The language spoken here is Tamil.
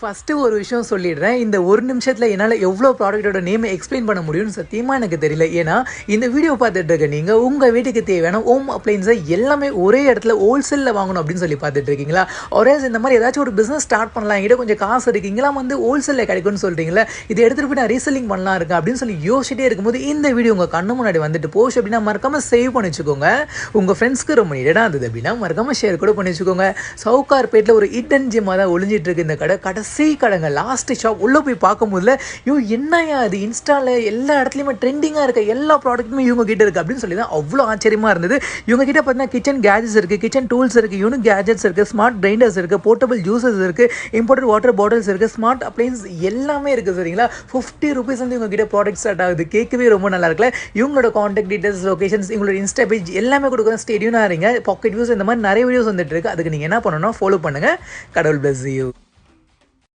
ஃபஸ்ட்டு ஒரு விஷயம் சொல்லிடுறேன். இந்த ஒரு நிமிஷத்தில் என்னால் எவ்வளோ ப்ராடக்ட்டோட நேமை எக்ஸ்பிளைன் பண்ண முடியும்னு சத்தியமாக எனக்கு தெரியல. ஏன்னா இந்த வீடியோ பார்த்துட்டு இருக்க நீங்கள் உங்கள் வீட்டுக்கு தேவையான ஹோம் அப்ளைன்ஸை எல்லாமே ஒரே இடத்துல ஹோல்சேலில் வாங்கணும் அப்படின்னு சொல்லி பார்த்துட்டு இருக்கீங்களா? ஒரே இந்த மாதிரி ஏதாச்சும் ஒரு பிஸ்னஸ் ஸ்டார்ட் பண்ணலாம், என்கிட்ட கொஞ்சம் காசு இருக்குது, இங்கெல்லாம் வந்து ஹோல்சேலில் கிடைக்கும்னு சொல்கிறீங்களா? இதை எடுத்துகிட்டு போய் நான் ரீசெல்லிங் பண்ணலாம் இருக்கேன் அப்படின்னு சொல்லி யோசிச்சிட்டே இருக்கும்போது இந்த வீடியோ உங்கள் கண்ணு முன்னாடி வந்துட்டு போச்சு அப்படின்னா மறக்காமல் சேவ் பண்ணி வச்சுக்கோங்க. உங்கள் ஃப்ரெண்ட்ஸ்க்கு ரொம்ப நீடாக இருந்தது அப்படின்னா மறக்காமல் ஷேர் கூட பண்ணி வச்சுக்கோங்க. சவுகார்பேட்டில் ஒரு ஹிடன் ஜிம்மாக தான் ஒளிஞ்சிட்டு இருக்கு இந்த கடை. கடைங்க லாஸ்ட் ஷாப் உள்ளே போய் பார்க்கும்போதுல என்னையா அது இன்ஸ்டாவில் எல்லா இடத்துலையுமே ட்ரெண்டிங்காக இருக்க எல்லா ப்ராடக்ட்டுமே இவங்க கிட்ட இருக்குது அப்படின்னு சொல்லி தான் அவ்வளோ ஆச்சரியமாக இருந்தது. இவங்க கிட்ட பார்த்தீங்கன்னா கிச்சன் கேஜெட்ஸ் இருக்குது, கிச்சன் டூல்ஸ் இருக்குது, யூனிக் கேஜெட்ஸ் இருக்குது, ஸ்மார்ட் கிரைண்டர்ஸ் இருக்குது, போர்ட்டபிள் ஜூஸஸ் இருக்குது, இம்போர்ட்டட் வாட்டர் பாட்டில்ஸ் இருக்குது, ஸ்மார்ட் அப்ளைன்ஸ் எல்லாமே இருக்குது. சரிங்களா? 50 rupees வந்து இவங்க கிட்ட ப்ராடக்ட் ஸ்டார்ட் ஆகுது. கேட்கவே ரொம்ப நல்லா இருக்குல்ல? இவங்களோட கான்டாக்ட் டீடைல்ஸ், லொகேஷன்ஸ், இவங்களோட இன்ஸ்டா பேஜ் எல்லாமே கொடுக்குறேன். ஸ்டேடியூனாக இருங்க. பாக்கெட் வியூஸ் இந்த மாதிரி நிறைய வீடியோஸ் வந்துட்டு இருக்கு. அதுக்கு நீங்கள் என்ன பண்ணணும்னா ஃபாலோ பண்ணுங்கள். கடவுள் பிளஸ் யூ.